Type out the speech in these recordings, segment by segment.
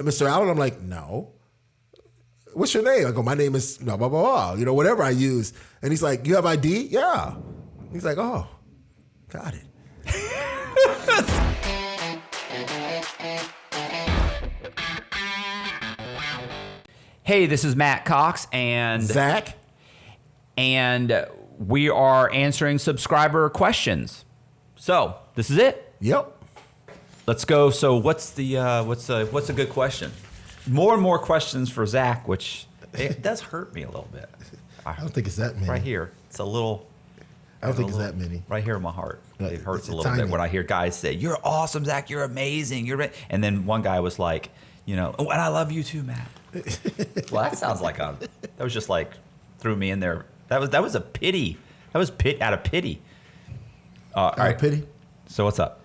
Mr. Allen? I'm like, no. What's your name? I go, my name is blah, blah, blah, blah. Whatever I use. And he's like, you have ID? Yeah. He's like, oh, got it. Hey, this is Matt Cox and Zach. And we are answering subscriber questions. So this is it. Yep. Let's go. So what's a good question? More and more questions for Zach, which it does hurt me a little bit. I don't think it's that many. Right here, it's a little. I don't think it's that many. Right here in my heart, it hurts a little tiny. bit when I hear guys say, "You're awesome, Zach. You're amazing. And then one guy was like, oh, and I love you too, Matt. Well, that sounds like that was just like threw me in there. That was a pity. That was out of pity. Out of pity. So what's up?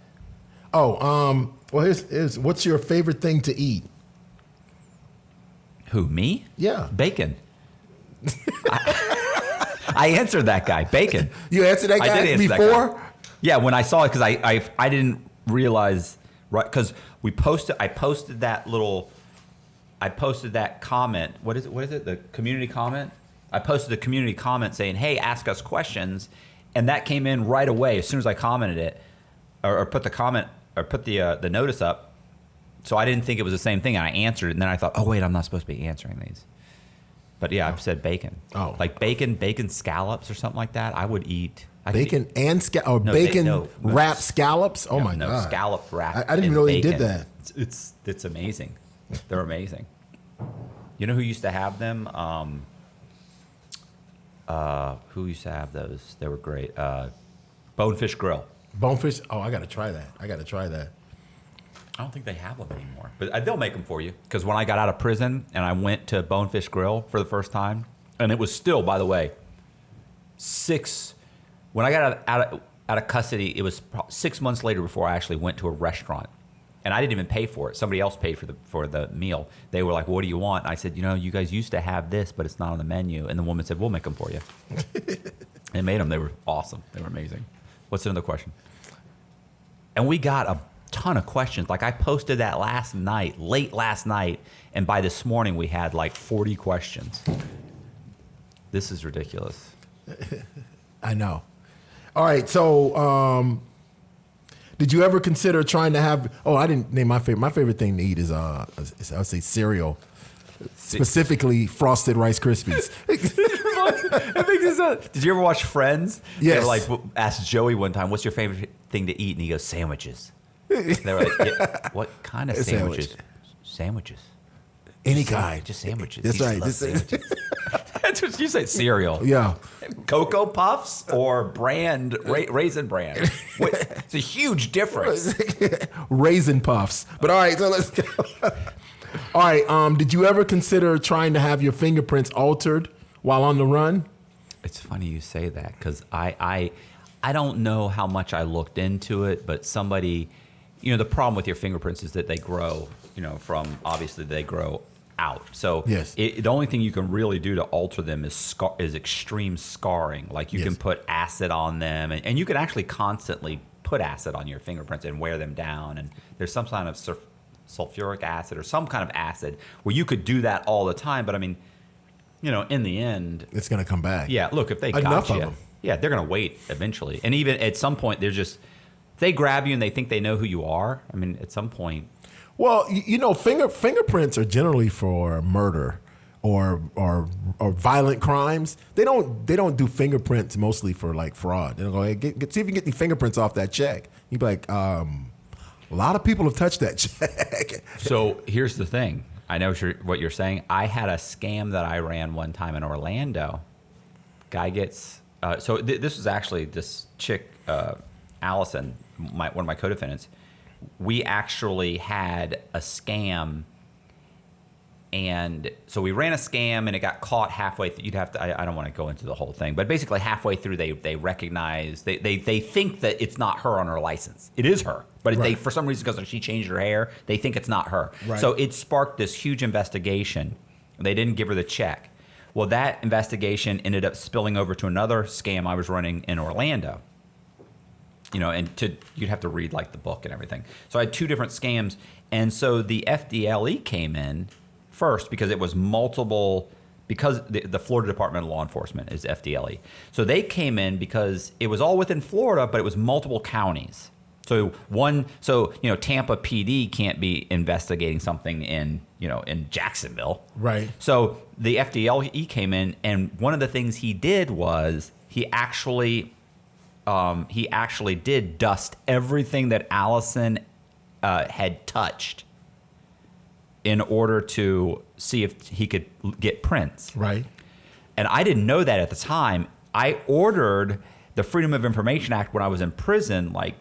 Oh, well, here's what's your favorite thing to eat? Who, me? Yeah. Bacon. I answered that guy. Bacon. You answered that guy I did before? That guy. Yeah, when I saw it, because I didn't realize, right? Because I posted that comment. What is it? The community comment? I posted a community comment saying, hey, ask us questions. And that came in right away as soon as I commented it or put the comment or put the notice up. So I didn't think it was the same thing. And I answered it. And then I thought, oh, wait, I'm not supposed to be answering these. But yeah, I've said bacon. Oh. Like bacon scallops or something like that. I would eat. Bacon and bacon wrapped scallops? Oh, my God. Scallop wrap. I didn't even know they did that. It's amazing. They're amazing. You know who used to have them? Who used to have those? They were great. Bonefish Grill. Bonefish? Oh, I got to try that. I don't think they have them anymore, but they'll make them for you. Because when I got out of prison and I went to Bonefish Grill for the first time, and it was still, by the way, when I got out of custody, it was 6 months later before I actually went to a restaurant. And I didn't even pay for it. Somebody else paid for the meal. They were like, what do you want? And I said, you guys used to have this, but it's not on the menu. And the woman said, we'll make them for you. They made them. They were awesome. They were amazing. What's another question? And we got a ton of questions. Like I posted that late last night, and by this morning we had like 40 questions. This is ridiculous. I know. All right, so did you ever consider trying to have? Oh, I didn't name my favorite. My favorite thing to eat is I would say cereal, specifically Frosted Rice Krispies. Did you ever watch Friends? Yes. They were like asked Joey one time, "What's your favorite thing to eat?" And he goes, "Sandwiches." They were like, yeah, "What kind of sandwiches?" Sandwiches. Any kind. Just sandwiches. That's right. Sandwiches. That's what you say. Cereal. Yeah. Cocoa Puffs or brand Raisin Bran. It's a huge difference. Raisin Puffs. But all right, so let's go. All right. Did you ever consider trying to have your fingerprints altered while on the run? It's funny you say that because I don't know how much I looked into it, but somebody, the problem with your fingerprints is that they grow, obviously they grow out. So yes. The only thing you can really do to alter them is extreme scarring. Like you can put acid on them, and you can actually constantly put acid on your fingerprints and wear them down. And there's some kind of sulfuric acid or some kind of acid where you could do that all the time. But I mean, in the end, it's going to come back. Yeah, look, if they got you, yeah, they're going to wait eventually. And even at some point, if they grab you and they think they know who you are, I mean, at some point. Well, fingerprints are generally for murder or violent crimes. They don't do fingerprints mostly for like fraud. They don't go, hey, see if you can get the fingerprints off that check. You'd be like, a lot of people have touched that check. So here's the thing. I know what you're saying. I had a scam that I ran one time in Orlando. Guy gets this was actually this chick, Allison, one of my co-defendants. We actually had a scam, and so we ran a scam, and it got caught halfway through. You'd have to. I don't want to go into the whole thing, but basically halfway through, they recognize they think that it's not her on her license. It is her, but right. They for some reason because she changed her hair, they think it's not her. Right. So it sparked this huge investigation. They didn't give her the check. Well, that investigation ended up spilling over to another scam I was running in Orlando. and you'd have to read like the book and everything. So I had 2 different scams. And so the FDLE came in first because it was multiple, because the Florida Department of Law Enforcement is FDLE. So they came in because it was all within Florida, but it was multiple counties. So Tampa PD can't be investigating something in Jacksonville. Right. So the FDLE came in, and one of the things he did was he actually did dust everything that Allison had touched in order to see if he could get prints. Right. And I didn't know that at the time. I ordered the Freedom of Information Act when I was in prison, like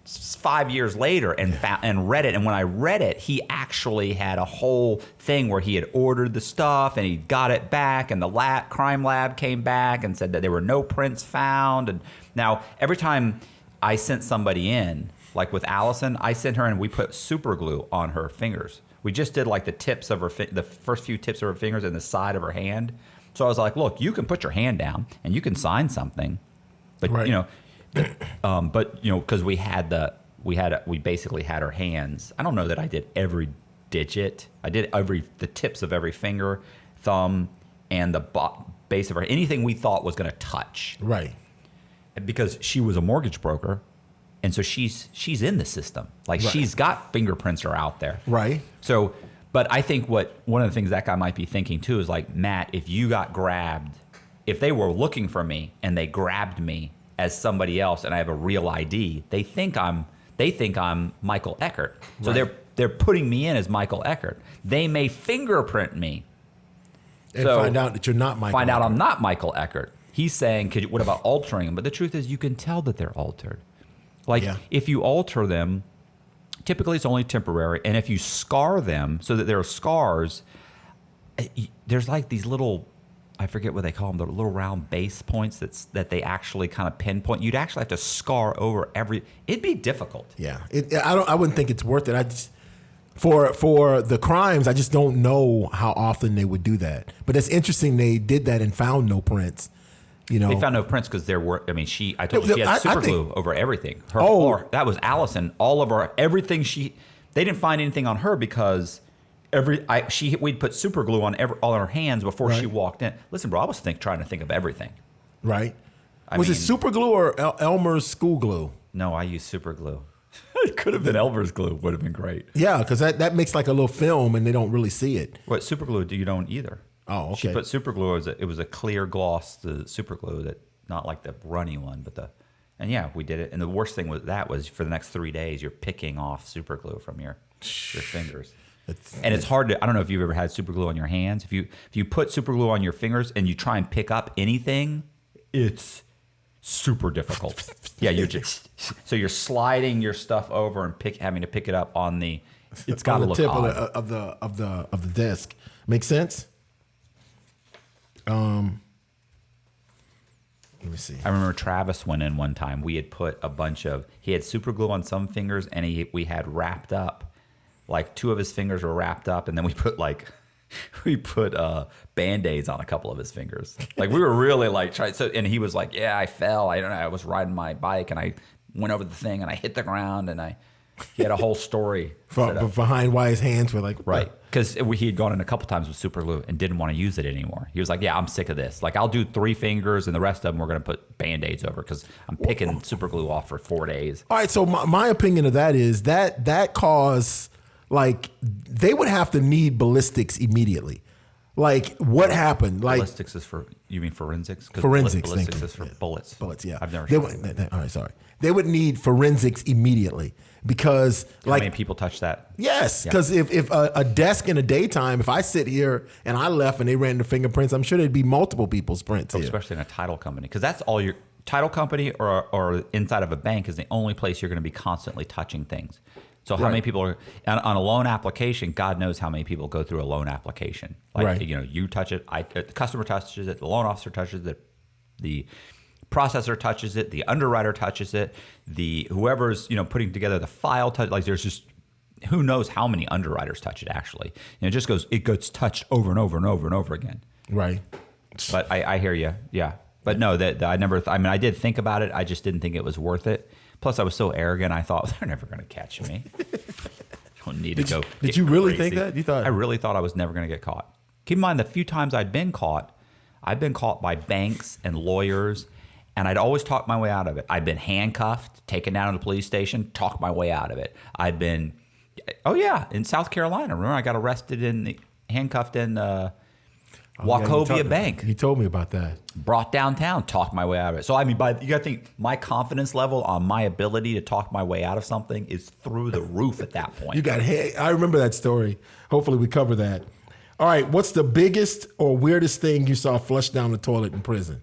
5 years later, and read it. And when I read it, he actually had a whole thing where he had ordered the stuff and he got it back, and the crime lab came back and said that there were no prints found. And now every time I sent somebody in, like with Allison, I sent her and we put super glue on her fingers. We just did like the tips of the first few tips of her fingers and the side of her hand. So I was like, look, you can put your hand down and you can sign something, but right. Because we basically had her hands. I don't know that I did every digit. I did the tips of every finger, thumb, and the base of her, anything we thought was going to touch. Right. Because she was a mortgage broker, and so she's in the system. Like she's got fingerprints are out there. Right. So, but I think one of the things that guy might be thinking too is like, Matt, if you got grabbed, if they were looking for me and they grabbed me as somebody else and I have a real ID, they think I'm Michael Eckert. So they're putting me in as Michael Eckert. They may fingerprint me and find out that you're not Michael. Find out Eckert. I'm not Michael Eckert. He's saying, what about altering them? But the truth is, you can tell that they're altered. Like if you alter them, typically it's only temporary, and if you scar them so that there are scars, there's like these little, I forget what they call them, the little round base points that they actually kind of pinpoint. You'd actually have to scar over it'd be difficult. Yeah. I wouldn't think it's worth it. For the crimes, I just don't know how often they would do that. But it's interesting they did that and found no prints. They found no prints because there were. I mean, I told you she had super glue over everything. That was Allison. All of her everything. They didn't find anything on her because we'd put super glue on all her hands before she walked in. Listen, bro, I was trying to think of everything. Right. Was it super glue or Elmer's school glue? No, I used super glue. It could have been Elmer's glue. Would have been great. Yeah, because that makes like a little film and they don't really see it. What super glue? You don't either. Oh, okay. She put super glue. It was a clear gloss, the super glue, that not like the runny one, and we did it. And the worst thing was for the next 3 days, you're picking off super glue from your fingers. It's hard to. I don't know if you've ever had super glue on your hands. If you put super glue on your fingers and you try and pick up anything, it's super difficult. You're sliding your stuff over and having to pick it up on the. It's got to look tip odd. of the disc. Make sense? Let me see. I remember Travis went in one time. We had put he had super glue on some fingers, and we had wrapped up, like 2 of his fingers were wrapped up, and then we put Band-Aids on a couple of his fingers. Like we were really like trying. So, and he was like, "Yeah, I fell. I don't know. I was riding my bike and I went over the thing and I hit the ground and he had a whole story behind why his hands were like because he had gone in a couple times with super glue and didn't want to use it anymore. He was like, "Yeah, I'm sick of this. Like I'll do 3 fingers and the rest of them we're going to put Band-Aids over because I'm picking super glue off for 4 days." All right. So my opinion of that is that cause. Like they would have to need ballistics immediately. Like what happened? Like ballistics is for you mean forensics? Forensics. Ballistics is for bullets. Bullets. Yeah. I've never. All right. Sorry. They would need forensics immediately because how many people touch that? Yes, because if a desk in the daytime, if I sit here and I left and they ran the fingerprints, I'm sure there'd be multiple people's prints here. Especially in a title company, because that's all your title company or inside of a bank is the only place you're going to be constantly touching things. So how many people are on a loan application? God knows how many people go through a loan application. Like you touch it, the customer touches it, the loan officer touches it, the processor touches it, the underwriter touches it, the whoever's putting together the file touch. Like there's just who knows how many underwriters touch it actually. And it gets touched over and over and over and over again. Right. But I hear you. Yeah. But no, that I never. I did think about it. I just didn't think it was worth it. Plus, I was so arrogant. I thought they're never going to catch me. I don't need to go. Did you really crazy. think that? You thought? I really thought I was never going to get caught. Keep in mind, the few times I've been caught by banks and lawyers, and I'd always talk my way out of it. I've been handcuffed, taken down to the police station, talked my way out of it. I've been, in South Carolina. Remember, I got arrested handcuffed in Wachovia Bank. You told me about that. Brought downtown, talked my way out of it. So, I mean, you got to think my confidence level on my ability to talk my way out of something is through the roof at that point. I remember that story. Hopefully we cover that. All right, what's the biggest or weirdest thing you saw flushed down the toilet in prison?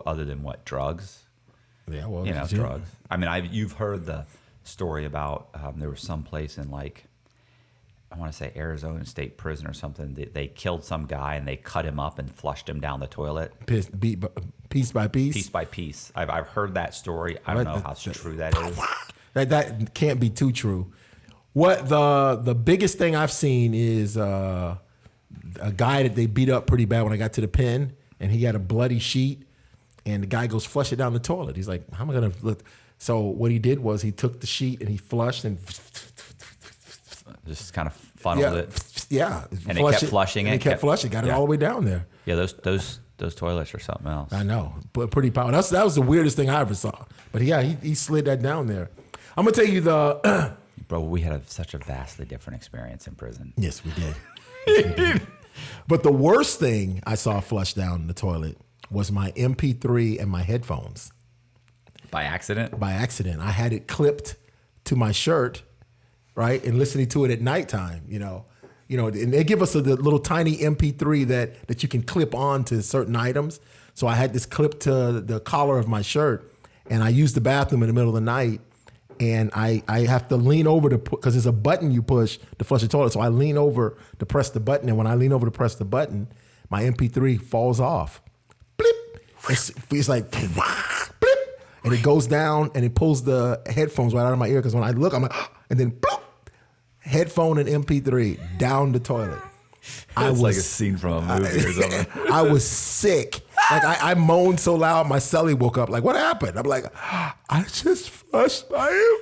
Other than what, drugs? Yeah, well, drugs. I mean, you've heard the story about there was some place in I want to say Arizona State Prison or something. They killed some guy and they cut him up and flushed him down the toilet. Piece by piece? Piece by piece. I've heard that story. I don't know how true that is. That can't be too true. What the biggest thing I've seen is a guy that they beat up pretty bad when I got to the pen, and he had a bloody sheet, and the guy goes flush it down the toilet. He's like, how am I gonna look? So what he did was he took the sheet and he flushed and just kind of funneled it. Yeah, and it kept flushing it. And it kept flushing. Got it all the way down there. Yeah, those toilets are something else. I know, but pretty powerful. That was the weirdest thing I ever saw. But yeah, he slid that down there. I'm gonna tell you Bro, we had such a vastly different experience in prison. Yes, we did. Yes, we did. But the worst thing I saw flushed down the toilet was my MP3 and my headphones. By accident? By accident. I had it clipped to my shirt, right? And listening to it at nighttime, and they give us the little tiny MP3 that you can clip on to certain items. So I had this clipped to the collar of my shirt, and I used the bathroom in the middle of the night. And I have to lean over because there's a button you push to flush the toilet. So I lean over to press the button. And when I lean over to press the button, my MP3 falls off. Blip. It's like, blip. And it goes down and it pulls the headphones right out of my ear. Because when I look, I'm like, and then bloop, headphone and MP3 down the toilet. It's like a scene from a movie or something. I was sick. I moaned so loud, my cellie woke up. Like, what happened? I'm like, I just flushed my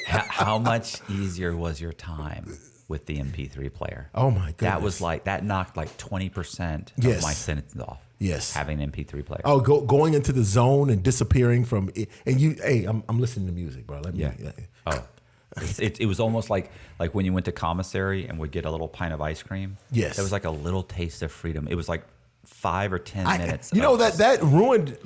MP3. How much easier was your time with the MP3 player? Oh my goodness. That knocked 20% of my sentence off. Yes. Having an MP3 player. Oh, going into the zone and disappearing from it. And I'm listening to music, bro. It was almost like when you went to commissary and would get a little pint of ice cream. Yes. There was a little taste of freedom. It was 5 or 10 minutes. That ruined,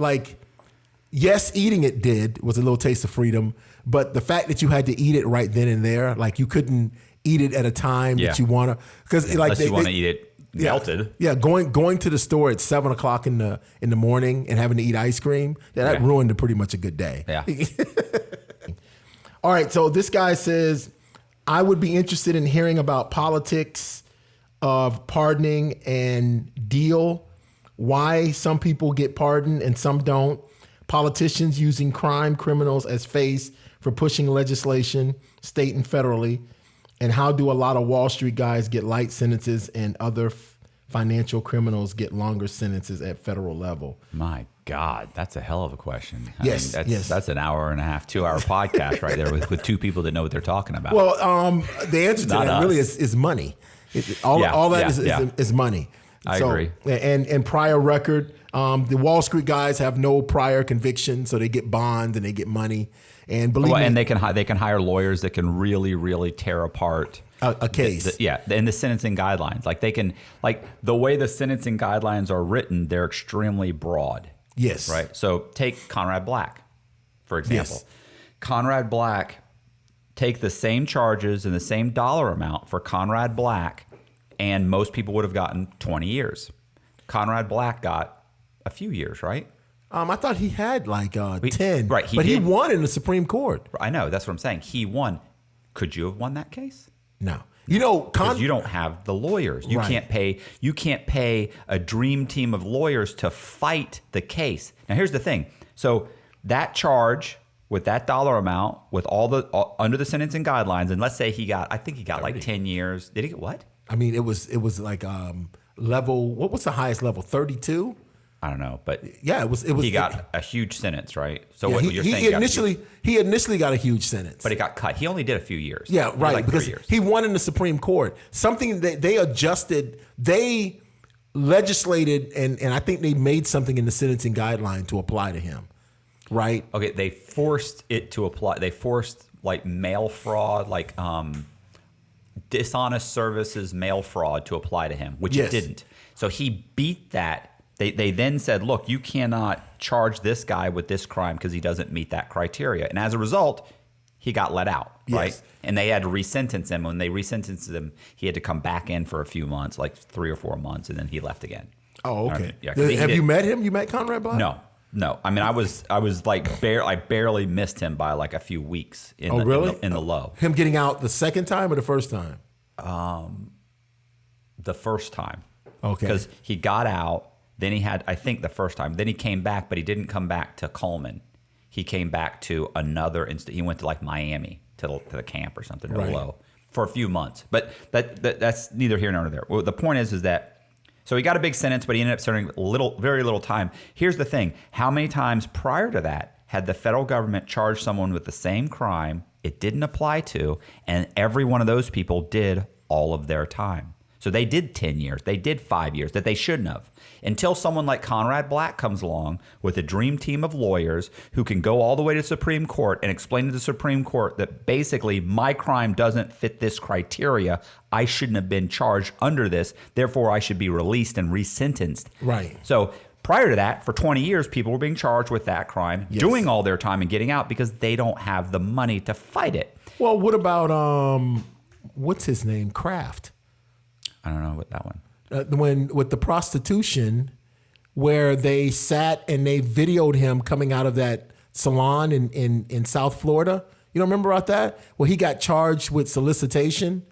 yes, eating it was a little taste of freedom, but the fact that you had to eat it right then and there, you couldn't eat it at a time that you want to, because unless you want to eat it melted. Yeah, going to the store at 7:00 in the morning and having to eat ice cream, that ruined pretty much a good day. Yeah. All right, so this guy says, I would be interested in hearing about politics of pardoning and deal, why some people get pardoned and some don't, politicians using crime criminals as face for pushing legislation, state and federally, and how do a lot of Wall Street guys get light sentences and other financial criminals get longer sentences at federal level? My God, that's a hell of a question. Yes. That's an hour and a half, 2-hour podcast right there with two people that know what they're talking about. Well, the answer to that really is money. All that is money. I agree. And prior record, the Wall Street guys have no prior conviction, so they get bonds and they get money. And believe me, and they can hire lawyers that can really, really tear apart a case. And the sentencing guidelines, they can the way the sentencing guidelines are written, they're extremely broad. Yes. Right. So take Conrad Black, for example. Yes. Conrad Black, take the same charges and the same dollar amount for Conrad Black, and most people would have gotten 20 years. Conrad Black got a few years, right? I thought he had 10. Right. He won in the Supreme Court. I know. That's what I'm saying. He won. Could you have won that case? No. Because you don't have the lawyers. You Right. can't pay a dream team of lawyers to fight the case. Now here's the thing. So that charge with that dollar amount, with all under the sentencing guidelines, and let's say he got 10 years. Did he get what? I mean, it was level. What's the highest level? 32. I don't know, but Yeah, it was. he got a huge sentence, right? So Yeah, what he, you're he saying? initially got a huge sentence. But it got cut. He only did a few years. Yeah, right. Like because 3 years. he won in the Supreme Court. Something that they adjusted, they legislated, and I think they made something in the sentencing guideline to apply to him. Right? Okay, they forced it to apply. They forced like mail fraud, like dishonest services mail fraud to apply to him, which it didn't. So he beat that. They then said, look, you cannot charge this guy with this crime because he doesn't meet that criteria. And as a result, he got let out, right? Yes. And they had to resentence him. When they resentenced him, he had to come back in for a few months, like 3 or 4 months, and then he left again. Oh, okay. Yeah, Have you met him? You met Conrad Black? No. I mean, I was like I barely missed him by like a few weeks in the low. Him getting out the second time or the first time? The first time. Okay. Because he got out. Then he had, I think, the first time. Then he came back, but he didn't come back to Coleman. He came back to another instance. He went to like Miami to the camp or something, or low, for a few months. But that's neither here nor there. Well, the point is that, so he got a big sentence, but he ended up serving very little time. Here's the thing. How many times prior to that had the federal government charged someone with the same crime it didn't apply to, and every one of those people did all of their time? So they did 10 years. They did 5 years that they shouldn't have. Until someone like Conrad Black comes along with a dream team of lawyers who can go all the way to the Supreme Court and explain to the Supreme Court that basically my crime doesn't fit this criteria. I shouldn't have been charged under this. Therefore, I should be released and resentenced. Right. So prior to that, for 20 years, people were being charged with that crime, doing all their time and getting out because they don't have the money to fight it. Well, what about, what's his name? Kraft. I don't know what that one. When with the prostitution, where they sat and they videoed him coming out of that salon in South Florida. You don't remember about that? Well, he got charged with solicitation.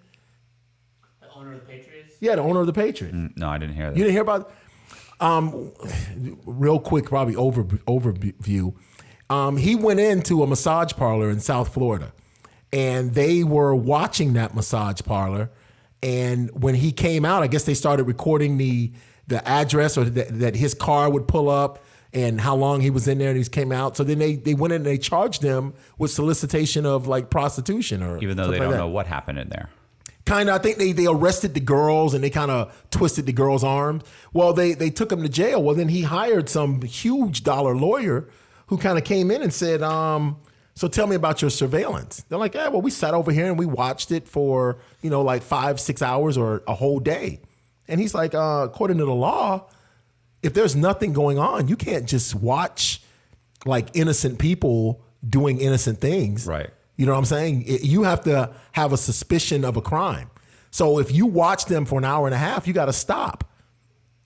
The owner of the Patriots? Yeah, the owner of the Patriots. No, I didn't hear that. You didn't hear about real quick, probably overview. He went into a massage parlor in South Florida, and they were watching that massage parlor. And when he came out, I guess they started recording the address or that his car would pull up and how long he was in there and he came out. So then they went in and they charged him with solicitation of like prostitution or even though they don't know what happened in there. Kind of, I think they arrested the girls and they kind of twisted the girls' arms. Well, they took him to jail. Well, then he hired some huge dollar lawyer who kind of came in and said, so tell me about your surveillance. They're like, yeah, well, we sat over here and we watched it for, like 5-6 hours or a whole day. And he's like, according to the law, if there's nothing going on, you can't just watch like innocent people doing innocent things. Right. You know what I'm saying? You have to have a suspicion of a crime. So if you watch them for an hour and a half, you got to stop.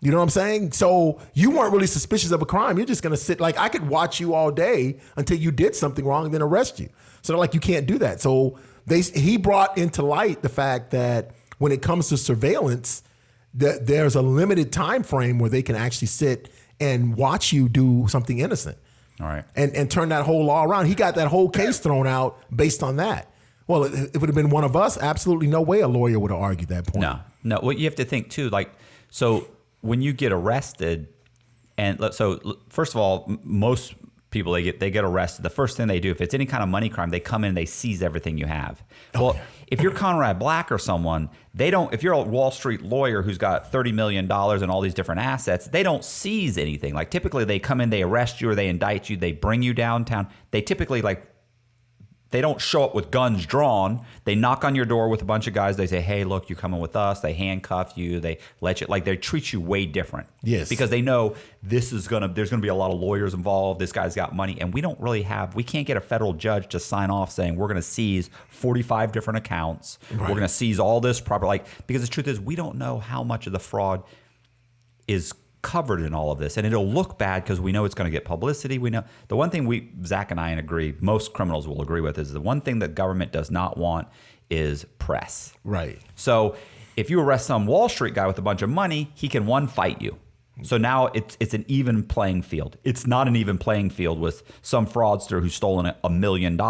You know what I'm saying? So you weren't really suspicious of a crime. You're just going to sit, like I could watch you all day until you did something wrong and then arrest you. So they're like, you can't do that. So he brought into light the fact that when it comes to surveillance, that there's a limited time frame where they can actually sit and watch you do something innocent. All right. And turn that whole law around. He got that whole case thrown out based on that. Well, if it would have been one of us, absolutely no way a lawyer would have argued that point. No. Well, you have to think too, like, so when you get arrested, and so first of all, most people they get arrested. The first thing they do, if it's any kind of money crime, they come in and they seize everything you have. Well, if you're Conrad Black or someone, they don't. If you're a Wall Street lawyer who's got $30 million and all these different assets, they don't seize anything. Like typically, they come in, they arrest you or they indict you, they bring you downtown. They typically they don't show up with guns drawn. They knock on your door with a bunch of guys. They say, hey, look, you're coming with us. They handcuff you. They let you, they treat you way different. Yes. Because they know there's going to be a lot of lawyers involved. This guy's got money. And we can't get a federal judge to sign off saying we're going to seize 45 different accounts. Right. We're going to seize all this property. Because the truth is, we don't know how much of the fraud is covered in all of this, and it'll look bad because we know it's going to get publicity. We know the one thing Zach and I agree, most criminals will agree with, is the one thing that government does not want is press. Right. So if you arrest some Wall Street guy with a bunch of money, he can fight you. So now it's an even playing field. It's not an even playing field with some fraudster who's stolen $1 million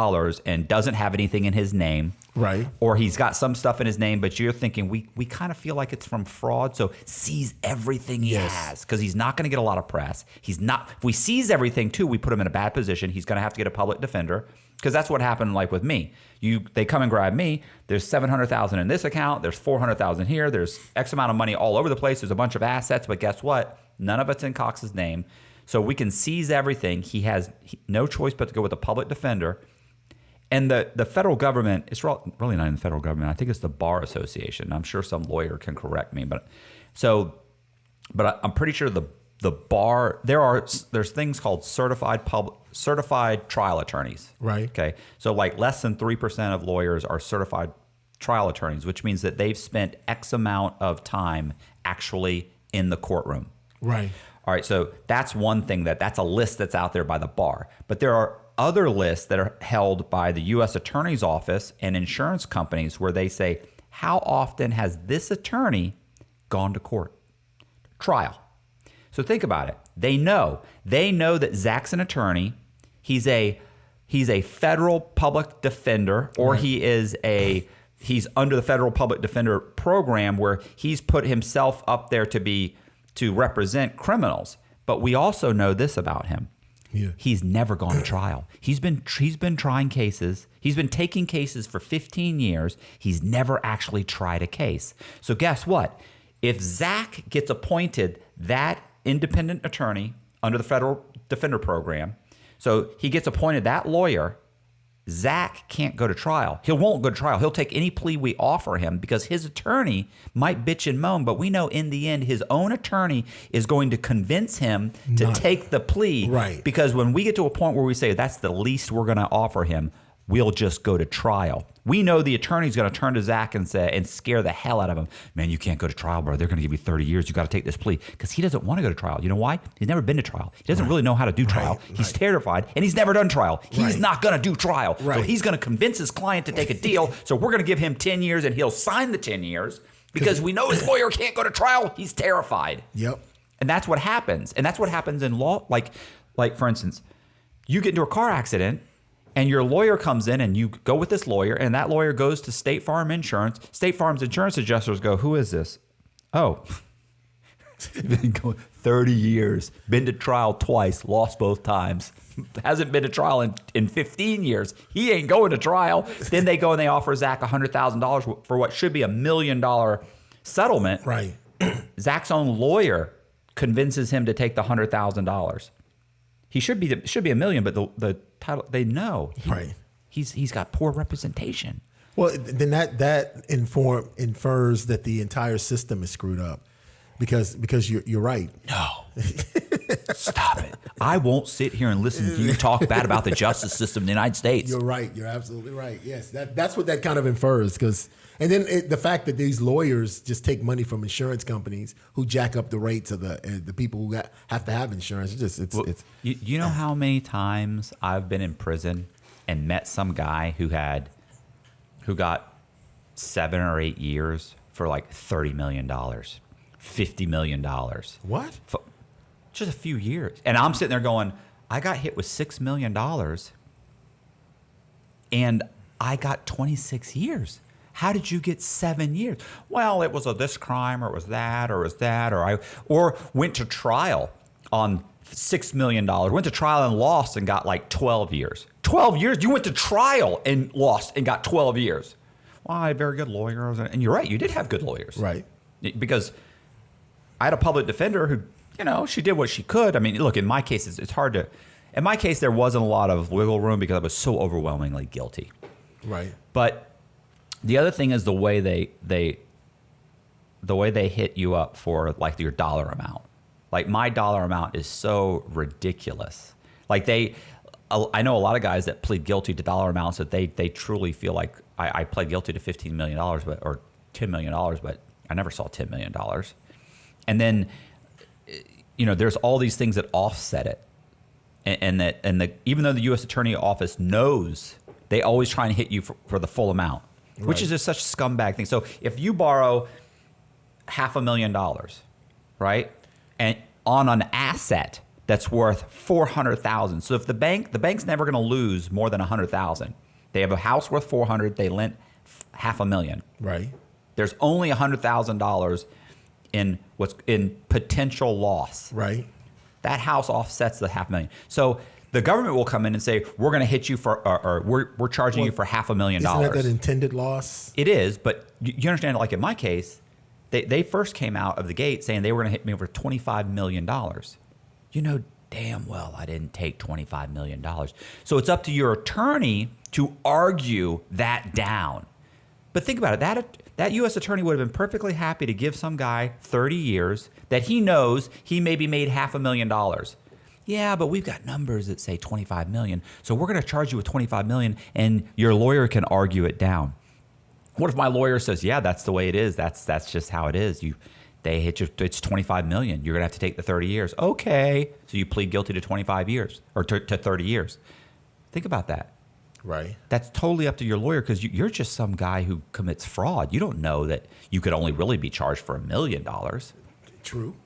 and doesn't have anything in his name. Right. Or he's got some stuff in his name, but you're thinking we kind of feel like it's from fraud. So seize everything he has, because he's not going to get a lot of press. He's not. If we seize everything too, we put him in a bad position. He's going to have to get a public defender, because that's what happened. Like with me, they come and grab me. There's $700,000 in this account. There's $400,000 here. There's X amount of money all over the place. There's a bunch of assets, but guess what? None of it's in Cox's name. So we can seize everything. He has no choice but to go with a public defender. And the federal government, it's really not in the federal government. I think it's the Bar Association. I'm sure some lawyer can correct me, but I'm pretty sure the bar, there's things called certified trial attorneys. Right. Okay. So like less than 3% of lawyers are certified trial attorneys, which means that they've spent X amount of time actually in the courtroom. Right. All right. So that's one thing that's a list that's out there by the bar. But there are other lists that are held by the U.S. Attorney's Office and insurance companies where they say, how often has this attorney gone to court? Trial. So think about it. They know that Zach's an attorney. He's a federal public defender, or right. he's under the federal public defender program where he's put himself up there to represent criminals. But we also know this about him. Yeah. He's never gone to trial. He's been trying cases. He's been taking cases for 15 years. He's never actually tried a case. So guess what? If Zach gets appointed that independent attorney under the federal defender program, so he gets appointed that lawyer, Zach can't go to trial. He won't go to trial. He'll take any plea we offer him because his attorney might bitch and moan, but we know in the end his own attorney is going to convince him to take the plea. Right. Because when we get to a point where we say that's the least we're going to offer him, we'll just go to trial. We know the attorney's going to turn to Zach and scare the hell out of him. Man, you can't go to trial, bro. They're going to give you 30 years. You got to take this plea, because he doesn't want to go to trial. You know why? He's never been to trial. He doesn't really know how to do trial. He's terrified, and he's never done trial. He's not going to do trial. Right. So he's going to convince his client to take a deal. So we're going to give him 10 years, and he'll sign the 10 years because we know his lawyer can't go to trial. He's terrified. Yep. And that's what happens. And that's what happens in law. Like for instance, you get into a car accident, and your lawyer comes in, and you go with this lawyer, and that lawyer goes to State Farm Insurance. State Farm's insurance adjusters go, who is this? Oh, been going 30 years, been to trial twice, lost both times. Hasn't been to trial in 15 years. He ain't going to trial. Then they go and they offer Zach $100,000 for what should be $1 million settlement. Right. Zach's own lawyer convinces him to take the $100,000. He should be $1 million, but the title, they know. He's got poor representation. Well, then that infers that the entire system is screwed up, because you're right. No. Stop it. I won't sit here and listen to you talk bad about the justice system in the United States. You're right. You're absolutely right. Yes, that's what that kind of infers. And then the fact that these lawyers just take money from insurance companies who jack up the rates of the people who have to have insurance. It's you know how many times I've been in prison and met some guy who got 7 or 8 years for like $30 million, $50 million. What? Just a few years. And I'm sitting there going, I got hit with $6 million and I got 26 years. How did you get 7 years? Well, it was this crime, or it was that, or went to trial on $6 million. Went to trial and lost and got like 12 years. 12 years? You went to trial and lost and got 12 years. Well, I had very good lawyers. And you're right, you did have good lawyers. Right. Because I had a public defender who, she did what she could. I mean, look, in my case, it's hard to... In my case, there wasn't a lot of wiggle room because I was so overwhelmingly guilty. Right. But the other thing is the way they hit you up for like your dollar amount. Like my dollar amount is so ridiculous. Like I know a lot of guys that plead guilty to dollar amounts that they truly feel like I pled guilty to $15 million or $10 million, but I never saw $10 million. And then, there's all these things that offset it. And even though the U.S. Attorney Office knows, they always try and hit you for the full amount, which is just such a scumbag thing. So if you borrow $500,000, right, and on an asset that's worth $400,000, so if the bank's never going to lose more than $100,000. They have a house worth $400,000. They lent $500,000. Right. There's only $100,000 in potential loss. Right. That house offsets the $500,000. So the government will come in and say, we're going to hit you for, or we're charging you for $500,000. Isn't that intended loss? It is, but you understand, like in my case, they first came out of the gate saying they were going to hit me over $25 million. You know damn well I didn't take $25 million. So it's up to your attorney to argue that down. But think about it. That U.S. attorney would have been perfectly happy to give some guy 30 years that he knows he maybe made $500,000. Yeah, but we've got numbers that say $25 million, so we're going to charge you with $25 million, and your lawyer can argue it down. What if my lawyer says, yeah, that's the way it is. That's just how it is. They hit you. It's $25 million. You're going to have to take the 30 years. Okay. So you plead guilty to 25 years or to 30 years. Think about that. Right. That's totally up to your lawyer because you're just some guy who commits fraud. You don't know that you could only really be charged for $1 million. True.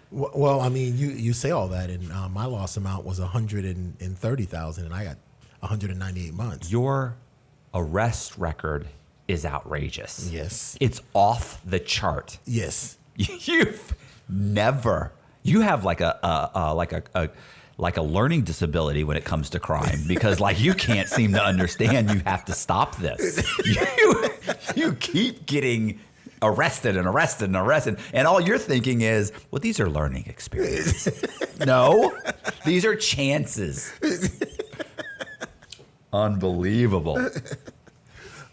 Well, I mean, you say all that, and my loss amount was $130,000, and I got 198 months. Your arrest record is outrageous. Yes. It's off the chart. Yes. You've never. You have like a learning disability when it comes to crime because like you can't seem to understand you have to stop this. You keep getting arrested and arrested and arrested, and all you're thinking is, well, these are learning experiences. No, these are chances. Unbelievable.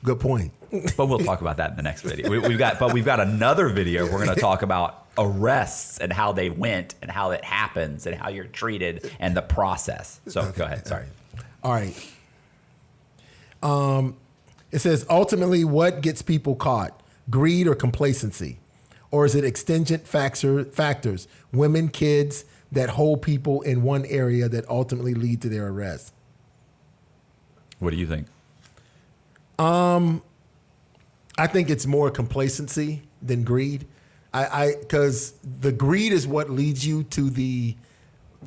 Good point. But we'll talk about that in the next video. We've got another video. We're going to talk about arrests and how they went and how it happens and how you're treated and the process. So go ahead. Sorry. All right. It says, ultimately, what gets people caught? Greed or complacency? Or is it extingent factors, women, kids, that hold people in one area that ultimately lead to their arrest? What do you think? I think it's more complacency than greed. Because the greed is what leads you to the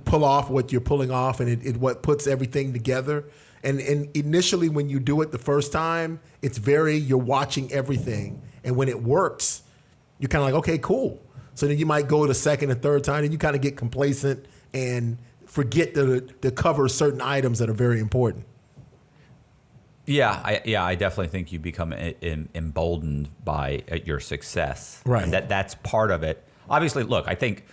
pull off what you're pulling off, and it what puts everything together. And initially, when you do it the first time, you're watching everything. And when it works, you're kind of like, okay, cool. So then you might go the second and third time, and you kind of get complacent and forget to cover certain items that are very important. Yeah, I definitely think you become emboldened by your success. Right. And that's part of it. Obviously, look, I think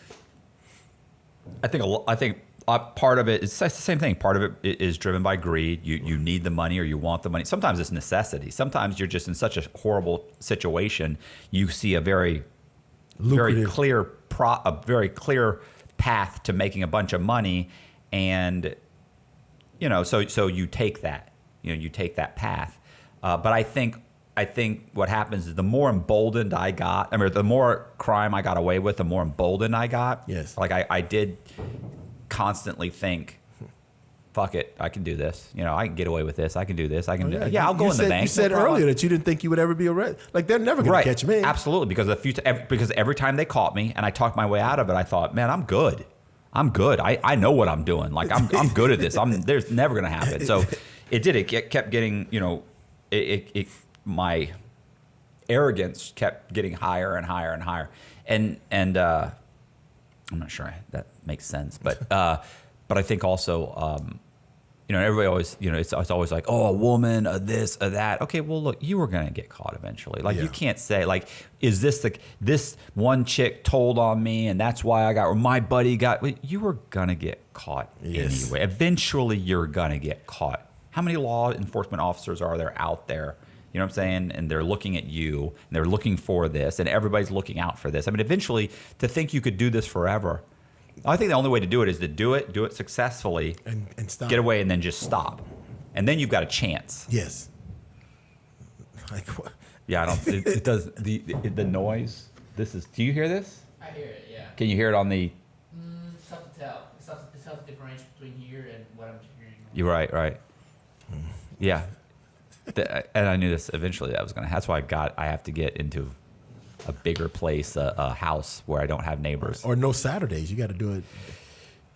part of it is the same thing. Part of it is driven by greed. You need the money or you want the money. Sometimes it's necessity. Sometimes you're just in such a horrible situation. You see a very clear path to making a bunch of money, and so you take that. You take that path. But I think what happens is the more emboldened I got, the more crime I got away with, the more emboldened I got. Yes. Like I did constantly think, fuck it, I can do this. I can get away with this. I can do this. I can do. Yeah, I'll go in the bank. You said earlier that you didn't think you would ever be arrested. Like they're never going to catch me. Absolutely, because every time they caught me and I talked my way out of it, I thought, man, I'm good. I know what I'm doing. Like I'm good at this. There's never going to happen. So it did. It kept getting. My arrogance kept getting higher and higher and higher. And I'm not sure that makes sense, but I think also, everybody always, it's always like, oh, a woman, a this, a that. Okay, well, look, you were gonna get caught eventually. Like you can't say like, is this one chick told on me and that's why I got, or my buddy got. You were gonna get caught anyway. Eventually, you're gonna get caught. How many law enforcement officers are there out there? You know what I'm saying? And they're looking at you, and they're looking for this, and everybody's looking out for this. I mean, eventually, to think you could do this forever, I think the only way to do it is to do it successfully, and stop. Get away, and then just stop. And then you've got a chance. Yes. Like what? Yeah, I don't. It does the noise. Do you hear this? I hear it, yeah. Can you hear it on the? It's tough to tell. It's tough to differentiate between here and what I'm hearing. You're right. Yeah. And I knew this eventually that was going to. That's why I have to get into a bigger place, a house where I don't have neighbors. Or no Saturdays. You got to do it.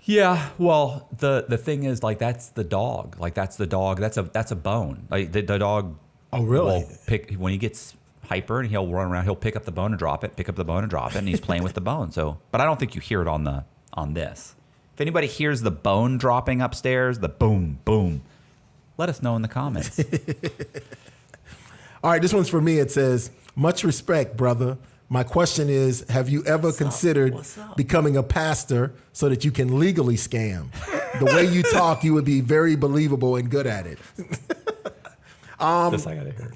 Yeah. Well, the thing is, like, that's the dog. Like, that's the dog. That's a bone. Like the dog Oh, really? When he gets hyper and he'll run around, he'll pick up the bone and drop it, pick up the bone and drop it, and he's playing with the bone. So, but I don't think you hear it on this. If anybody hears the bone dropping upstairs, the boom, boom, let us know in the comments. All right, this one's for me. It says, much respect, brother. My question is, have you ever considered becoming a pastor so that you can legally scam? The way you talk, you would be very believable and good at it. This I gotta hear.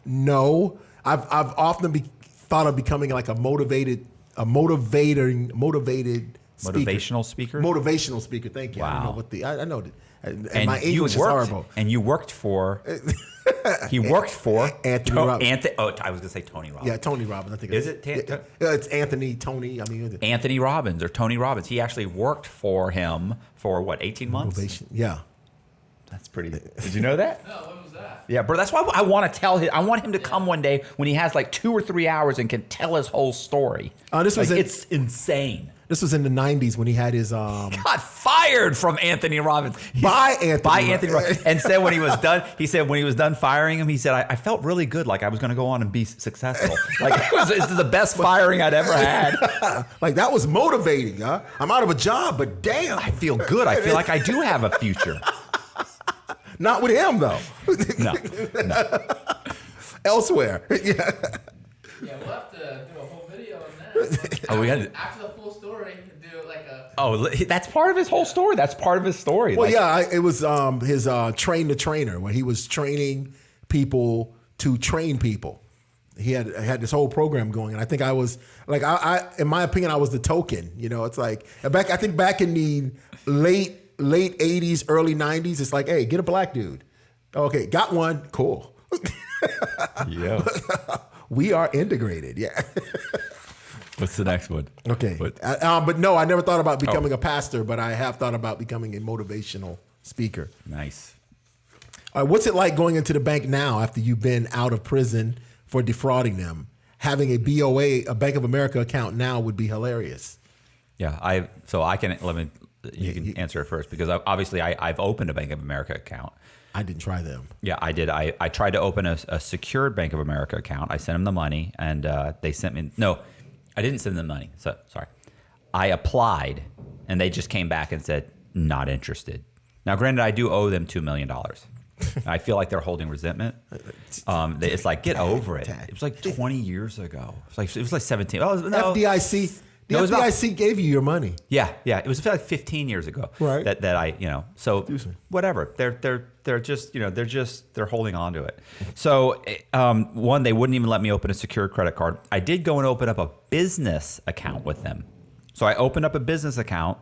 No. I've often thought of becoming like a motivated speaker. Motivational speaker? Motivational speaker. Thank you. Wow. I don't know what I know that. And my you English is horrible. And you worked for. He worked for Anthony Robbins. I was going to say Tony Robbins. Yeah, Tony Robbins. I think Is it? it's Anthony, Tony. I mean, Anthony Robbins or Tony Robbins. He actually worked for him for what, 18 months? Motivation. Yeah. That's pretty. Did you know that? No, when was that? Yeah, bro. That's why I want to tell him. I want him to come one day when he has like 2 or 3 hours and can tell his whole story. It's insane. This was in the 90s when he had his Got fired from Anthony Robbins by Anthony Robbins, and said when he was done, firing him, he said I felt really good, like I was going to go on and be successful. Like this is the best firing I'd ever had. Like that was motivating, huh? I'm out of a job, but damn, I feel good. I feel like I do have a future. Not with him though. No. Elsewhere. Yeah, we'll have to do a whole video on that. Oh, we got to. After the full story, do like a. Oh, that's part of his whole story. That's part of his story. Well, it was his train the trainer, where he was training people to train people. He had this whole program going, and I think I was like, I in my opinion, I was the token. You know, it's like I think back in the late 80s, early 90s, it's like, hey, get a black dude. Okay, got one, cool. Yeah. We are integrated. Yeah. What's the next one? Okay. But no, I never thought about becoming a pastor, but I have thought about becoming a motivational speaker. Nice. All right, what's it like going into the bank now after you've been out of prison for defrauding them? Having a BOA, a Bank of America account now would be hilarious. Yeah, you can answer it first because I've opened a Bank of America account. I didn't try them. Yeah, I did. I tried to open a secured Bank of America account. I sent them the money, and they sent me. No, I didn't send them the money. So sorry. I applied, and they just came back and said not interested. Now, granted, I do owe them $2 million. I feel like they're holding resentment. It's like get over it. It was like 20 years ago. It was like 17. Oh no. FDIC. The FDIC gave you your money. Yeah. It was like 15 years ago. Right. That I so whatever. They're just they're holding on to it. So one, they wouldn't even let me open a secured credit card. I did go and open up a business account with them. So I opened up a business account,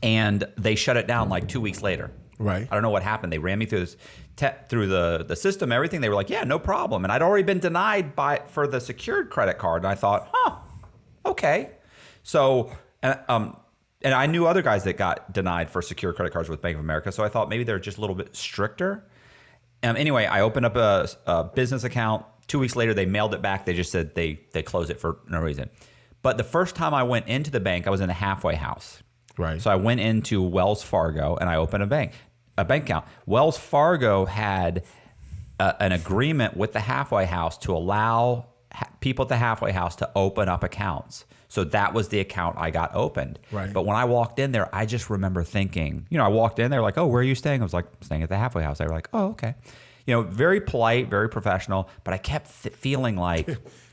and they shut it down like 2 weeks later. Right. I don't know what happened. They ran me through the system, everything. They were like, yeah, no problem. And I'd already been denied for the secured credit card, and I thought, okay. So, and I knew other guys that got denied for secure credit cards with Bank of America. So I thought maybe they're just a little bit stricter. Anyway, I opened up a business account. 2 weeks later, they mailed it back. They just said they closed it for no reason. But the first time I went into the bank, I was in a halfway house. Right. So I went into Wells Fargo and I opened a bank account. Wells Fargo had an agreement with the halfway house to allow people at the halfway house to open up accounts. So that was the account I got opened. Right. But when I walked in there, I just remember thinking, I walked in there like, oh, where are you staying? I was like, staying at the halfway house. They were like, oh, okay. Very polite, very professional. But I kept feeling like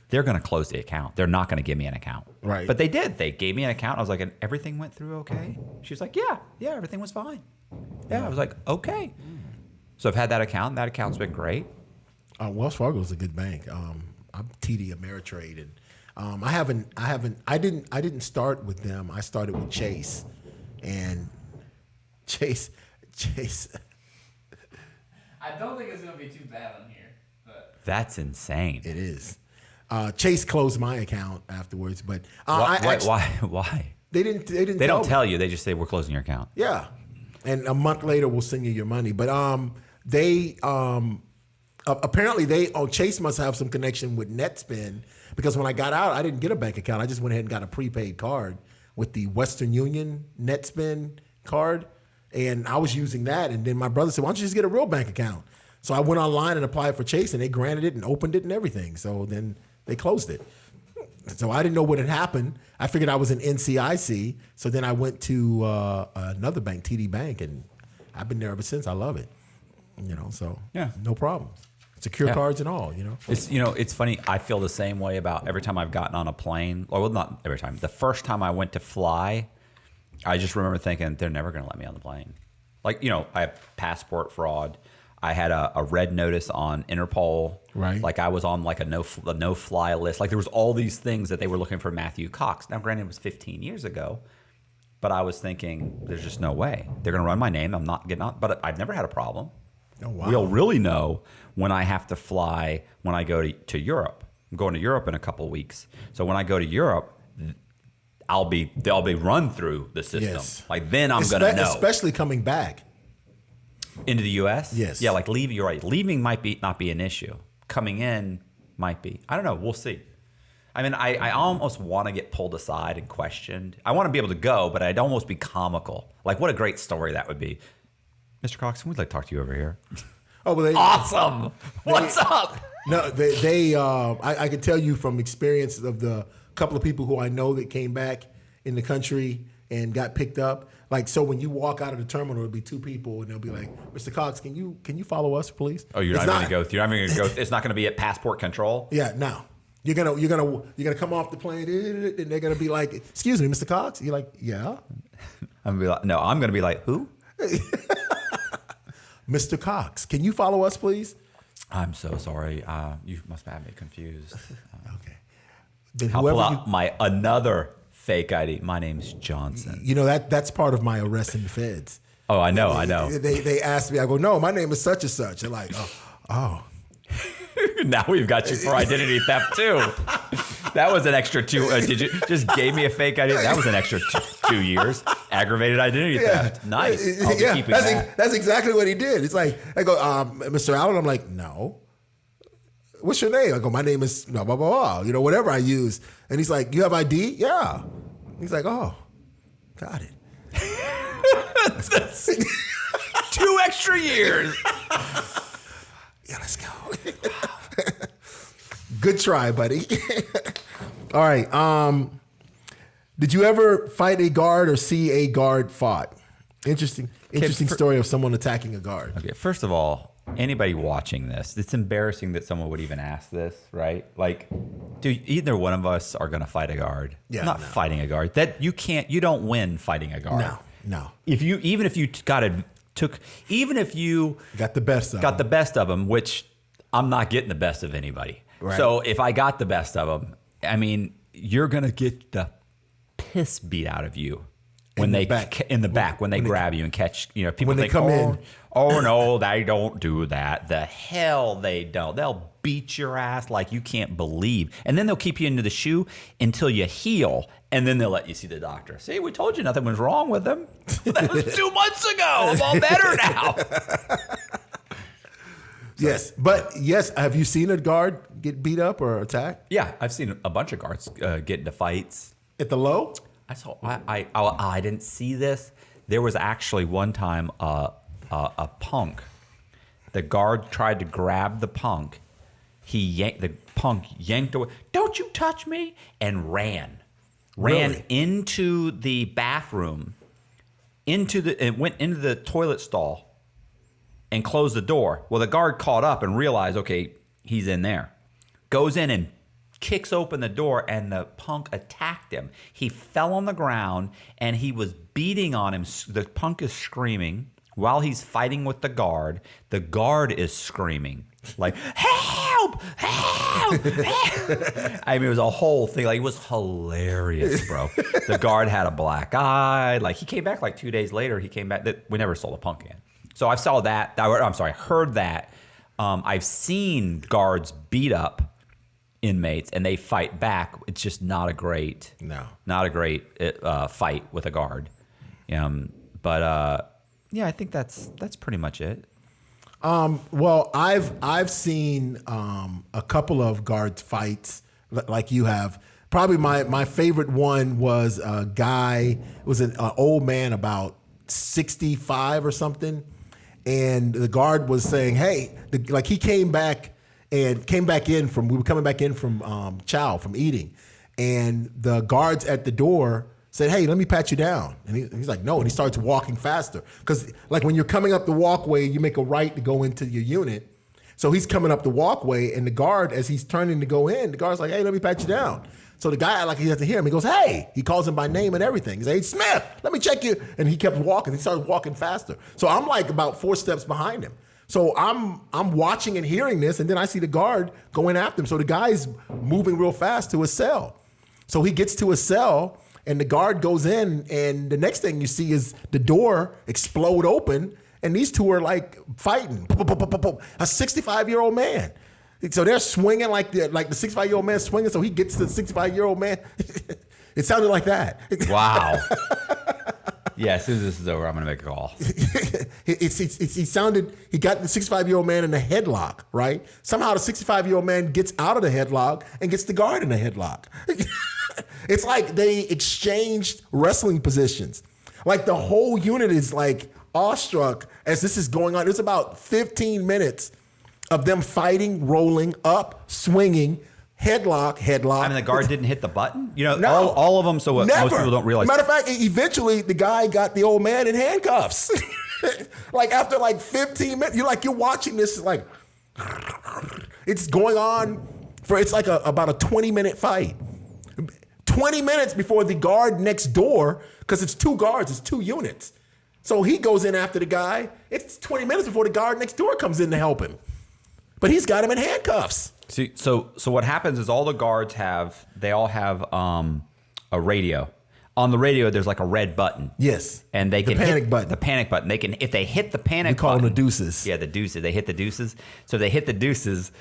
they're going to close the account. They're not going to give me an account. Right. But they did. They gave me an account. I was like, and everything went through okay? She was like, yeah, everything was fine. Yeah, I was like, okay. So I've had that account. And that account's been great. Wells Fargo is a good bank. I'm TD Ameritrade, and I didn't start with them. I started with Chase, and Chase. I don't think it's gonna be too bad on here, but that's insane. It is. Chase closed my account afterwards, but why? They didn't. They don't tell you. They just say we're closing your account. Yeah, and a month later we'll send you your money. But apparently Chase must have some connection with NetSpend, because when I got out, I didn't get a bank account. I just went ahead and got a prepaid card with the Western Union NetSpend card, and I was using that. And then my brother said, "Why don't you just get a real bank account?" So I went online and applied for Chase, and they granted it and opened it and everything. So then they closed it. So I didn't know what had happened. I figured I was in NCIC. So then I went to another bank, TD Bank, and I've been there ever since. I love it. So no problems. Secure cards and all, It's funny. I feel the same way about every time I've gotten on a plane. Well, not every time. The first time I went to fly, I just remember thinking they're never going to let me on the plane. Like, I have passport fraud. I had a red notice on Interpol. Right. Like I was on like a no-fly list. Like there was all these things that they were looking for Matthew Cox. Now, granted, it was 15 years ago, but I was thinking there's just no way. They're going to run my name. I'm not getting on. But I've never had a problem. Oh, wow. We'll really know when I have to fly when I go to Europe. I'm going to Europe in a couple of weeks. So when I go to Europe, they'll be run through the system. Yes. Like then I'm going to know. Especially coming back. Into the U.S.? Yes. Yeah, like leaving, you're right. Leaving might not be an issue. Coming in might be. I don't know. We'll see. I mean, I almost want to get pulled aside and questioned. I want to be able to go, but I'd almost be comical. Like, what a great story that would be. Mr. Cox, we'd like to talk to you over here. Oh, well, Awesome. What's up? No, I can tell you from experience of the couple of people who I know that came back in the country and got picked up. Like, so when you walk out of the terminal, it'll be two people, and they'll be like, "Mr. Cox, can you follow us, please?" Oh, you're not going to go through. You're not going to go. It's not going to be at passport control. Yeah, no. You're gonna come off the plane, and they're gonna be like, "Excuse me, Mr. Cox." You're like, "Yeah." I'm gonna be like, no. I'm going to be like, who? Mr. Cox, can you follow us, please? I'm so sorry. You must have me confused. Okay. Then I'll pull out my another fake ID. My name's Johnson. That's part of my arrest in the feds. Oh, I know. They asked me. I go, "No, my name is such and such." They're like, "Oh." Now we've got you for identity theft too. That was an extra 2. Did you just gave me a fake ID? That was an extra 2 years. Aggravated identity theft. Nice. I'll be keeping that. That's exactly what he did. It's like, I go, Mr. Allen. I'm like, no. What's your name? I go, my name is blah, blah, blah, blah. Whatever I use. And he's like, you have ID? Yeah. He's like, oh, got it. 2 extra years. Yeah, let's go. Good try, buddy. All right. Did you ever fight a guard or see a guard fought? Interesting story of someone attacking a guard. Okay, first of all, anybody watching this, it's embarrassing that someone would even ask this, right? Like, dude, either one of us are going to fight a guard. Yeah, I'm not fighting a guard. That you don't win fighting a guard. No. Even if you got the best of them, which I'm not getting the best of anybody. Right. So if I got the best of them, I mean, you're gonna get the piss beat out of you when they grab you and catch. People when they think, come in. Oh no, they don't do that. The hell they don't. They'll beat your ass like you can't believe, and then they'll keep you into the shoe until you heal, and then they'll let you see the doctor. See, we told you nothing was wrong with them. That was 2 months ago. I'm all better now. Yes, but have you seen a guard get beat up or attacked? Yeah, I've seen a bunch of guards get into fights. At the low? I saw. I didn't see this. There was actually one time a punk. The guard tried to grab the punk. The punk yanked away. "Don't you touch me!" and ran Really? into the bathroom, and went into the toilet stall, and closed the door. Well, the guard caught up and realized, okay, he's in there. Goes in and kicks open the door, and the punk attacked him. He fell on the ground, and he was beating on him. The punk is screaming while he's fighting with the guard. The guard is screaming, like, "Help! Help! Help!" I mean, it was a whole thing. Like, it was hilarious, bro. The guard had a black eye. Like, he came back like 2 days later. He came back. We never saw the punk again. So I saw that. Heard that. I've seen guards beat up inmates and they fight back. It's just not a great fight with a guard. I think that's pretty much it. Well, I've seen a couple of guard fights like you have. Probably my favorite one was a guy. It was an old man about 65 or something. and the guard was saying, "Hey," like he came back in from. We were coming back in from chow, from eating, and the guards at the door said, "Hey, let me pat you down." And he's like, "No," and he starts walking faster because, like, when you're coming up the walkway, you make a right to go into your unit. So he's coming up the walkway, and the guard, as he's turning to go in, the guard's like, "Hey, let me pat you down." So the guy, like, he has to hear him. He goes, "Hey," he calls him by name and everything. He says, "Hey, Smith, let me check you." And he kept walking. He started walking faster. So I'm like about 4 steps behind him. So I'm watching and hearing this, and then I see the guard going after him. So the guy's moving real fast to his cell. So he gets to his cell, and the guard goes in, and the next thing you see is the door explode open, and these two are like fighting. A 65-year-old man. So they're swinging like the 65-year-old man swinging. So he gets to the 65-year-old man. It sounded like that. Wow. Yeah, as soon as this is over, I'm going to make a call. He got the 65-year-old man in a headlock, right? Somehow the 65-year-old man gets out of the headlock and gets the guard in a headlock. It's like they exchanged wrestling positions. Like the whole unit is like awestruck as this is going on. It's about 15 minutes of them fighting, rolling up, swinging, headlock. I mean, the guard didn't hit the button? You know, No. all of them, so what most people don't realize. Matter of fact, eventually the guy got the old man in handcuffs. Like after like 15 minutes, you're watching this like, it's going on it's like about a 20-minute fight. 20 minutes before the guard next door, because it's 2 guards, it's 2 units. So he goes in after the guy. It's 20 minutes before the guard next door comes in to help him. But he's got him in handcuffs. See, so what happens is all the guards they all have a radio. On the radio, there's like a red button. Yes. And they can panic hit button. the panic button. They can, if they hit the panic We call button, them the deuces. Yeah, the deuces. They hit the deuces. So if they hit the deuces,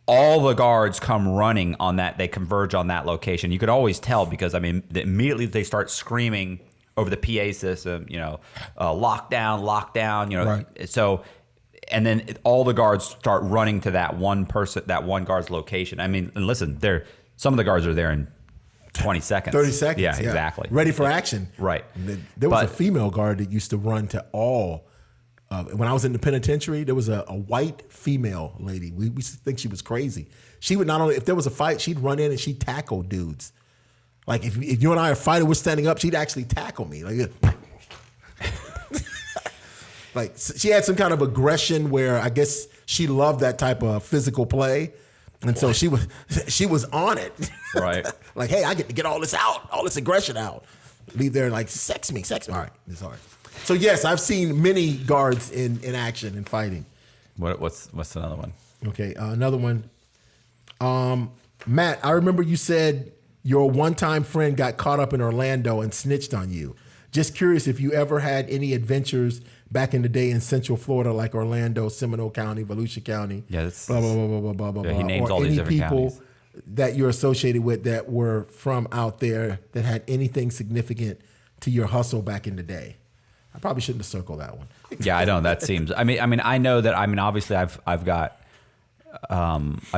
all the guards come running on that. They converge on that location. You could always tell because, I mean, immediately they start screaming over the PA system, you know, lockdown, you know. Right. So, and then all the guards start running to that one guard's location. I mean, and listen, some of the guards are there in 20 seconds. 30 seconds. Yeah, exactly. Ready for action. Right. There was a female guard that used to run to all. When I was in the penitentiary, there was a white female lady. We used to think she was crazy. She would not only, if there was a fight, she'd run in and she'd tackle dudes. Like if you and I are fighting, we're standing up, she'd actually tackle me. Like she had some kind of aggression where I guess she loved that type of physical play. And so she was on it. Right. Like, hey, I get to get all this out, all this aggression out. Leave there like, sex me. All right, it's hard. So yes, I've seen many guards in action and fighting. What's another one? Okay, another one. Matt, I remember you said your one-time friend got caught up in Orlando and snitched on you. Just curious if you ever had any adventures back in the day in Central Florida, like Orlando, Seminole County, Volusia County. Yeah, blah blah blah blah blah blah blah. He names or all these any different people counties that you're associated with that were from out there that had anything significant to your hustle back in the day. I probably shouldn't have circled that one. Yeah, I know that seems. I mean, I know that. I mean, obviously, I've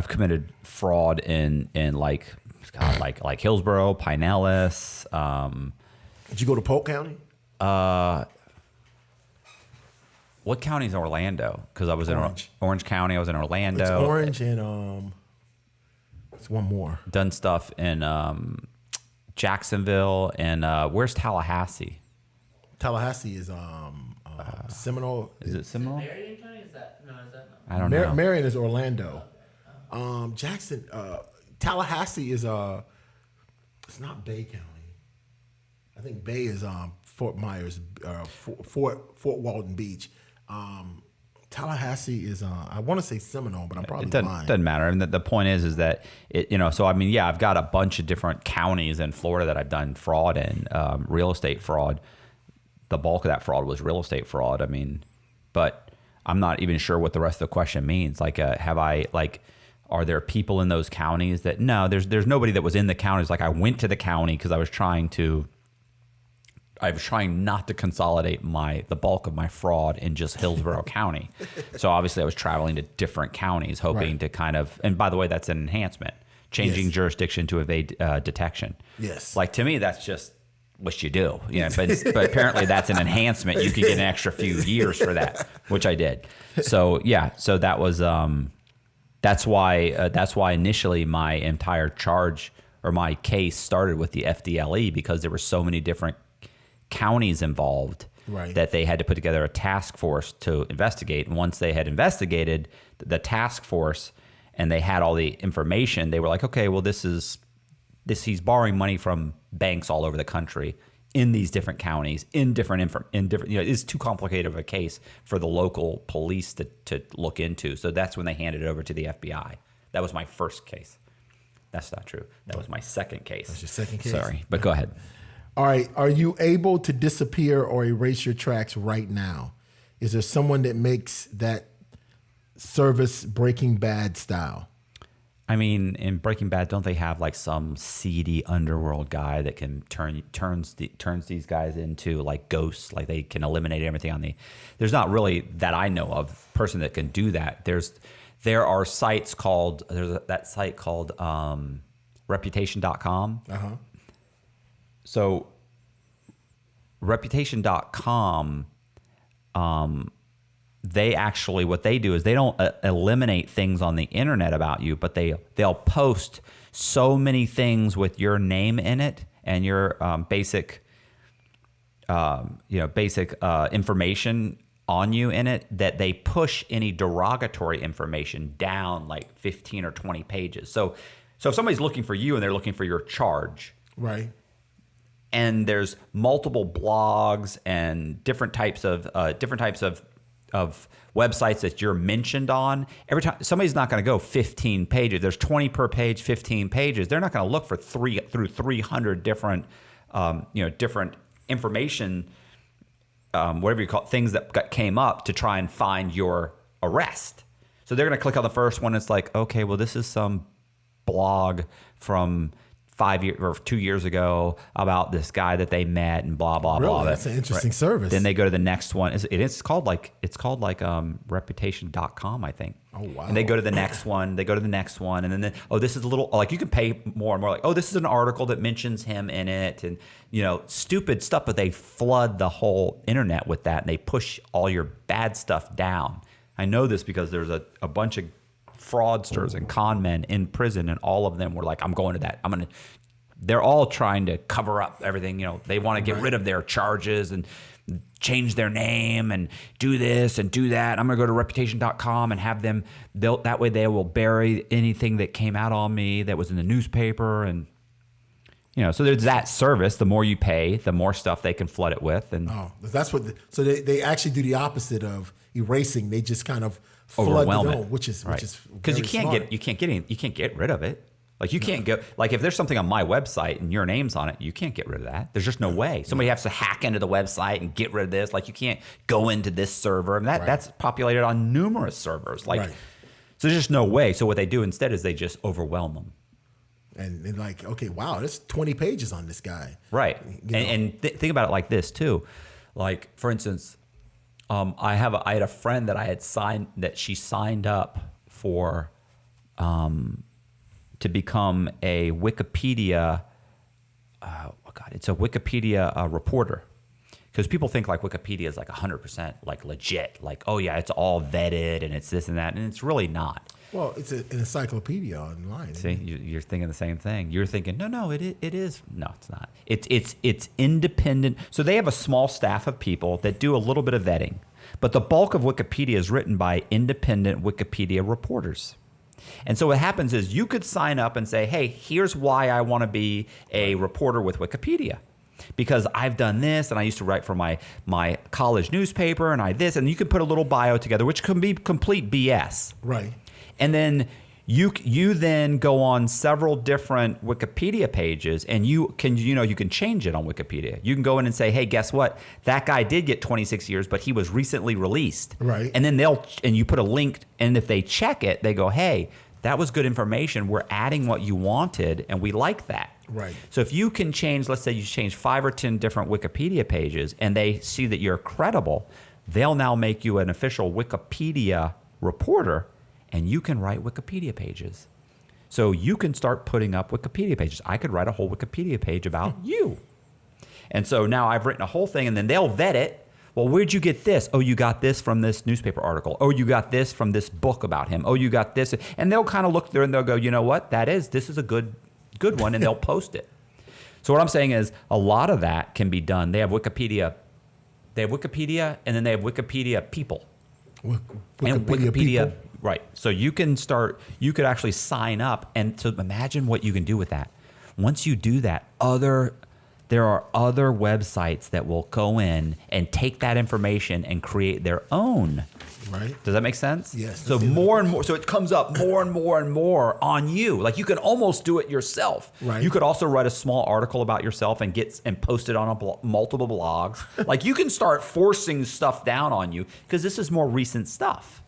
committed fraud in like Hillsborough, Pinellas. Did you go to Polk County? What county is Orlando? Because I was in Orange County. I was in Orlando. It's Orange and it's one more. Done stuff in Jacksonville and where's Tallahassee? Tallahassee is Seminole. Is it Seminole? Marion County? Is that not? I don't know. Marion is Orlando. Jackson, Tallahassee is it's not Bay County. I think Bay is Fort Myers, Fort Walton Beach. Tallahassee is I want to say Seminole, but I'm probably lying. It doesn't matter. And the point is that it, you know. So I mean, yeah, I've got a bunch of different counties in Florida that I've done fraud in, real estate fraud. The bulk of that fraud was real estate fraud. I mean, but I'm not even sure what the rest of the question means. Like, are there people in those counties that, no, there's nobody that was in the counties. Like I went to the county because I was trying not to consolidate the bulk of my fraud in just Hillsborough County. So obviously I was traveling to different counties hoping to kind of, and by the way, that's an enhancement, changing jurisdiction to evade detection. Yes. Like to me, that's just wish you do. But apparently that's an enhancement. You can get an extra few years for that, which I did. So so that was that's why initially my entire charge or my case started with the FDLE, because there were so many different counties involved. Right. That they had to put together a task force to investigate. And once they had investigated the task force and they had all the information, they were like, okay, well, he's borrowing money from banks all over the country in these different counties, in different, it's too complicated of a case for the local police to look into. So that's when they handed it over to the FBI. That was my first case. That's not true. That was my second case. That's your second case? Sorry, but go ahead. All right. Are you able to disappear or erase your tracks right now? Is there someone that makes that service Breaking Bad style? I mean, in Breaking Bad, don't they have like some seedy underworld guy that can turns these guys into like ghosts? Like they can eliminate everything on There's not really that I know of a person that can do that. There are sites called that site called Reputation.com. So Reputation.com, they actually, what they do is they don't eliminate things on the internet about you, but they'll post so many things with your name in it and your basic information on you in it, that they push any derogatory information down like 15 or 20 pages. So if somebody's looking for you and they're looking for your charge, right? And there's multiple blogs and different types of websites that you're mentioned on. Every time somebody's not going to go 15 pages. There's 20 per page, 15 pages. They're not going to look for 300 different, different information, whatever you call it, things that came up to try and find your arrest. So they're going to click on the first one. It's like, okay, well, this is some blog from 5 years or 2 years ago about this guy that they met and blah blah really? Blah. That's an interesting service. Then they go to the next one. It's called Reputation.com, I think. Oh wow! And they go to the next one. They go to the next one, and then this is a little like you can pay more and more. Like this is an article that mentions him in it, and stupid stuff. But they flood the whole internet with that, and they push all your bad stuff down. I know this because there's a bunch of fraudsters and con men in prison, and all of them were like, I'm going to that. They're all trying to cover up everything. They want to get rid of their charges and change their name and do this and do that. I'm going to go to Reputation.com and have them, that way they will bury anything that came out on me that was in the newspaper. And, so there's that service. The more you pay, the more stuff they can flood it with. And that's what, so they actually do the opposite of erasing. They just kind of overwhelm it, which is because you can't get rid of it. Like you can't go, like if there's something on my website and your name's on it, you can't get rid of that. There's just no way. Somebody has to hack into the website and get rid of this. Like you can't go into this server, and that's populated on numerous servers. So there's just no way. So what they do instead is they just overwhelm them. And they're like, okay, wow, there's 20 pages on this guy. Right. And think about it like this too. Like for instance, I had a friend that she signed up for to become a Wikipedia. It's a Wikipedia reporter, because people think like Wikipedia is like 100% like legit. Like, oh yeah, it's all vetted and it's this and that, and it's really not. Well, it's an encyclopedia online. See, you're thinking the same thing. You're thinking, no, it is. No, it's not. It's independent. So they have a small staff of people that do a little bit of vetting, but the bulk of Wikipedia is written by independent Wikipedia reporters. And so what happens is you could sign up and say, hey, here's why I want to be a reporter with Wikipedia. Because I've done this, and I used to write for my college newspaper, and and you can put a little bio together, which can be complete BS. Right. And then you then go on several different Wikipedia pages, and you can change it on Wikipedia. You can go in and say, hey, guess what? That guy did get 26 years, but he was recently released. Right. And then you put a link, and if they check it, they go, hey, that was good information. We're adding what you wanted, and we like that. Right. So if you can change, let's say you change 5 or 10 different Wikipedia pages, and they see that you're credible, they'll now make you an official Wikipedia reporter, and you can write Wikipedia pages. So you can start putting up Wikipedia pages. I could write a whole Wikipedia page about you. And so now I've written a whole thing, and then they'll vet it. Well, where'd you get this? Oh, you got this from this newspaper article. Oh, you got this from this book about him. Oh, you got this. And they'll kind of look there and they'll go, you know what? This is a good one, and they'll post it. So what I'm saying is a lot of that can be done. They have Wikipedia. And then they have Wikipedia people. Wikipedia people. Right. So you could actually sign up, and so imagine what you can do with that. Once you do that, there are other websites that will go in and take that information and create their own. Right. Does that make sense? Yes. So more and more, so it comes up more and more and more on you. Like you can almost do it yourself. Right. You could also write a small article about yourself and post it on multiple blogs. Like you can start forcing stuff down on you because this is more recent stuff.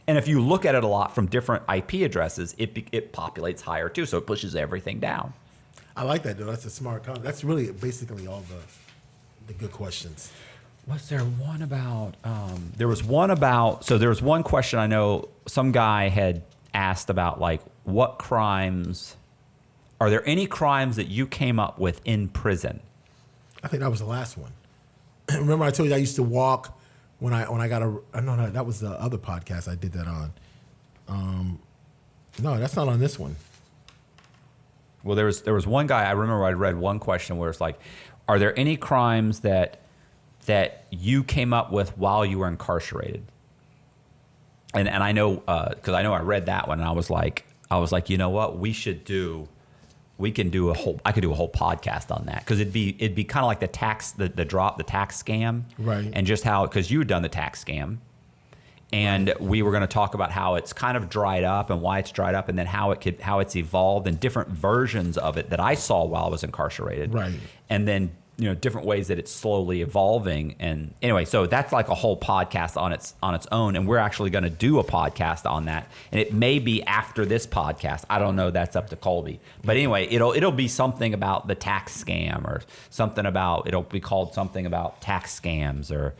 And if you look at it a lot from different IP addresses, it populates higher too. So it pushes everything down. I like that, though. That's a smart comment. That's really basically all the good questions. Was there one about, there was one question I know some guy had asked about, like, are there any crimes that you came up with in prison? I think that was the last one. Remember I told you I used to walk when I got no, that was the other podcast I did that on. No, that's not on this one. Well, there was one guy, I remember I read one question where it's like, are there any crimes that you came up with while you were incarcerated? And I know, because I know I read that one, and I was like, you know what, I could do a whole podcast on that, because it'd be kind of like the tax scam, right? And just how, because you had done the tax scam. And we were going to talk about how it's kind of dried up and why it's dried up, and then how it's evolved and different versions of it that I saw while I was incarcerated. Right. And then, different ways that it's slowly evolving. And anyway, so that's like a whole podcast on its own. And we're actually going to do a podcast on that. And it may be after this podcast. I don't know. That's up to Colby. But anyway, it'll be something about the tax scam, or it'll be called something about tax scams, or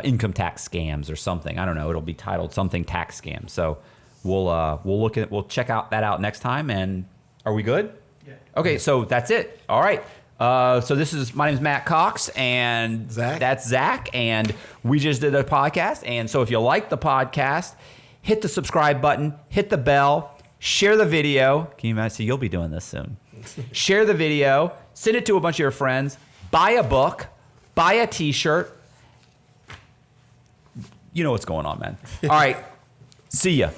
income tax scams or something. I don't know. It'll be titled something tax scam. So we'll check that out next time. And are we good? Yeah. Okay. So that's it. All right. So my name is Matt Cox, and that's Zach. And we just did a podcast. And so if you like the podcast, hit the subscribe button, hit the bell, share the video. Can you imagine? You'll be doing this soon. Share the video, send it to a bunch of your friends, buy a book, buy a t-shirt. You know what's going on, man. All right. See ya.